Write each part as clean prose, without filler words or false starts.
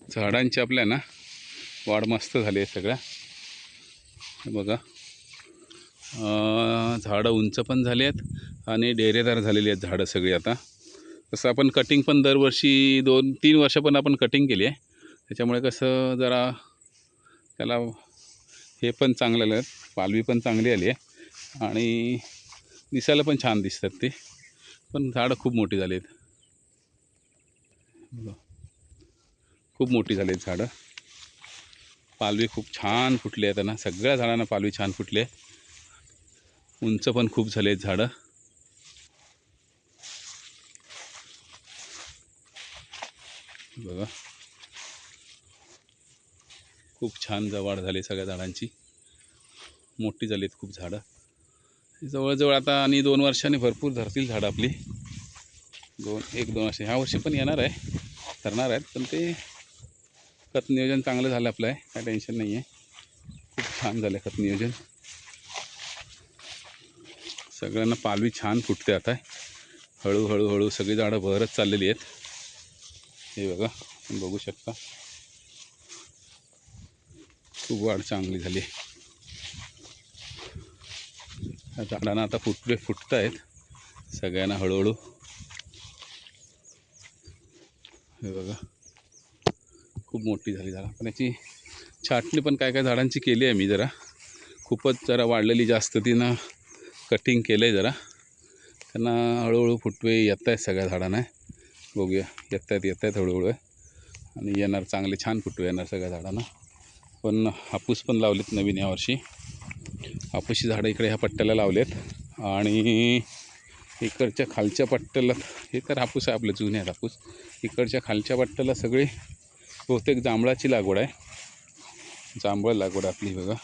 झाडांची आपल्या ना वाढ मस्त झाली आहे सगळ्या. हे बघा, झाडं उंच पण झाली आहेत आणि डेरेदार झालेली आहेत झाडं सगळी. आता कसं आपण कटिंग पण दरवर्षी 2-3 वर्ष पण आपण कटिंग केली आहे, त्याच्यामुळे कसं जरा त्याला हे पण चांगलं आलं, पालवी पण चांगली आली आहे आणि दिसायला पण छान दिसतात ते. पण झाडं खूप मोठी झाली आहेत, खूप मोठी झाली आहेत झाडं. पालवी खूप छान फुटली आहेत त्यांना, सगळ्या झाडांना पालवी छान फुटली आहे. उंच पण खूप झाले आहेत झाडं. बघा, खूप छान वाढ झाली सगळ्या झाडांची, मोठी झाली आहेत खूप झाडं. जवळजवळ आता आणि 2 वर्षांनी भरपूर धरतील झाडं आपली. 1-2 वर्ष ह्या वर्षी पण येणार आहे, धरणार आहेत. पण ते खत नियोजन चांगलं झालं आपलं आहे, काय टेन्शन नाही आहे. खूप छान झालं खत नियोजन. सगळ्यांना पालवी छान फुटते आता. हळूहळू सगळी झाडं बहरत चाललेली आहेत. हे बघा, तुम्ही बघू शकता, खूप वाढ चांगली झाली. या झाडांना आता फुटवे फुटत आहेत सगळ्यांना हळूहळू. हे बघा, खूप मोठी झाली झाडं. पण याची छाटणी पण काय काय झाडांची केली आहे मी. खूपच वाढलेली जास्त तिनं कटिंग केलं आहे जरा. त्यांना हळूहळू फुटवे येत आहेत सगळ्या झाडांना. बघूया, येत आहेत हळूहळू आणि येणार, चांगले छान फुटवे येणार सगळ्या झाडांना. पण हापूस पण लावलेत नवीन यावर्षी. हापूसची झाडं इकडे ह्या पट्ट्याला लावलेत आणि इकडच्या खालच्या पट्ट्याला, हे तर हापूस आहे आपले जुने आहेत हापूस. इकडच्या खालच्या पट्ट्याला सगळी बहुतेक जांभळाची लागवड आहे. जांभळ लागवड आपली बघा.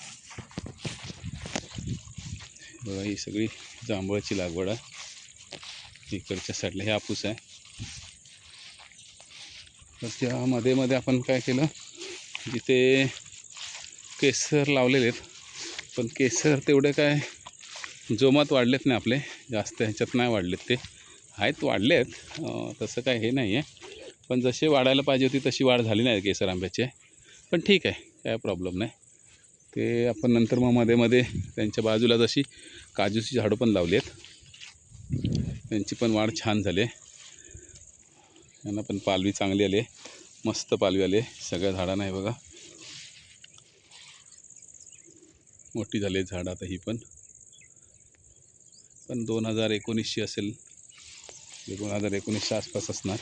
बघा, ही सगळी जांभळाची लागवड आहे. इकडच्या साईडला हे हापूस आहे. तर त्या मध्ये आपण काय केलं, जिथे केसर लावलेले आहेत, पण केसर तेवढे काय जोमात वाढलेत नाही आपले, जास्त ह्याच्यात नाही वाढलेत. ते आहेत, वाढले आहेत, तसं काय हे नाही आहे. पण जसे वाढायला पाहिजे होती तशी वाढ झाली नाही केसर आंब्याचे. पण ठीक आहे, काय प्रॉब्लेम नाही. ते आपण नंतर मग मध्ये त्यांच्या बाजूला जशी काजूची झाडं पण लावली आहेत, त्यांची पण वाढ छान झाली आहे. यांना पण पालवी चांगली आली आहे, मस्त पालवी आली आहे सगळ्या झाडांना. हे बघा, मोठी झाली आहे झाडं आता. ही पण 2019ची असेल, 2019च्या आसपास असणार.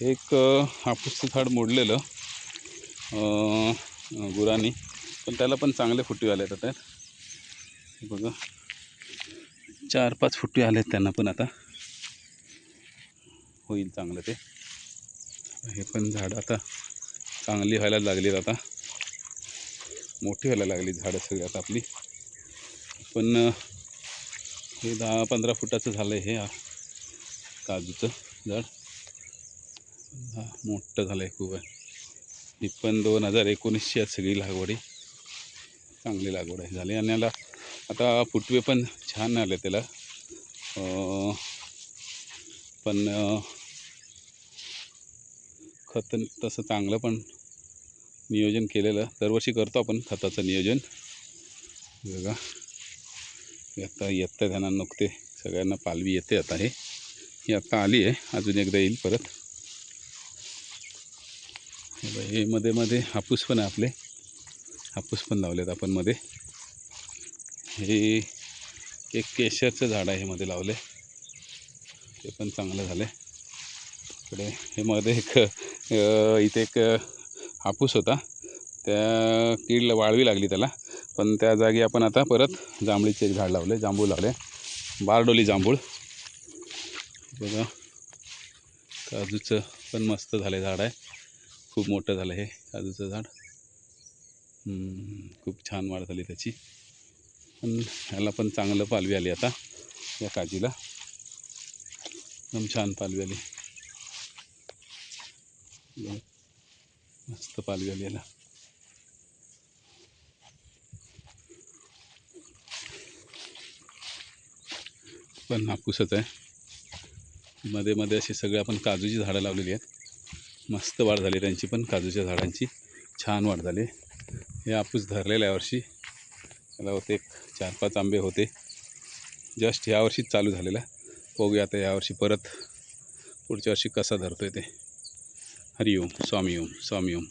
एक हापूसचं झाड मोडलेलं गुरांनी, पण त्याला पण चांगले फुटवे आले आहेत आता. बघा, 4-5 फुटवे आले आहेत त्यांना पण. आता होईल चांगलं ते. हे पण झाडं आता चांगली व्हायला लागलीत, आता मोठी व्हायला लागली झाडं सगळी आता आपली. पण हे 10-15 फुटाचं झालं आहे हे काजूचं झाड. मोठं झालं आहे खूप आहे. ही पण 2019ची आहे सगळी लागवडी, चांगली लागवड आहे झाली. आणि याला आता फुटवे पण छान आले त्याला. पण खत तसं चांगलं पण नियोजन केलेलं दरवर्षी करतो आपण खताचं नियोजन. बघा, आता येतं त्यांना नुकते सगळ्यांना पालवी येते आता. ही आता आली आहे, अजून एकदा येईल परत. हे मध्ये हापूस पण आहे आपले, हापूस पण लावलेत आपण मध्ये. हे एक केशरचं झाड आहे, हे मध्ये लावले, ते पण चांगलं झालं. इकडे हे मध्ये इथे एक हापूस होता, त्या कीडला वाळवी लागली त्याला. पण त्या जागी आपण आता परत जांभळीचे एक झाड लावले, जांभूळ लावले, बारडोली जांभूळ. बघा, काजूचं पण मस्त झालं झाड आहे, खूप मोठं झालं हे काजूचं झाड. खूप छान वाढ झाली त्याची. पण ह्याला पण चांगलं पालवी आली आता, या काजीला एकदम छान पालवी आली, मस्त पालवी आली याला. पण हापूसच आहे. मध्ये अशी सगळी आपण काजूची झाडं लावलेली आहेत. मस्त वाढ झाली त्यांची पण, काजूच्या झाडांची छान वाढ झाली. हे हापूस धरलेला यावर्षी, त्याला होते 4-5 आंबे होते. जस्ट यावर्षीच चालू झालेला. बघूया आता यावर्षी परत पुढच्या वर्षी कसा धरतोय ते. हरिओम स्वामी ओम स्वामी ओम.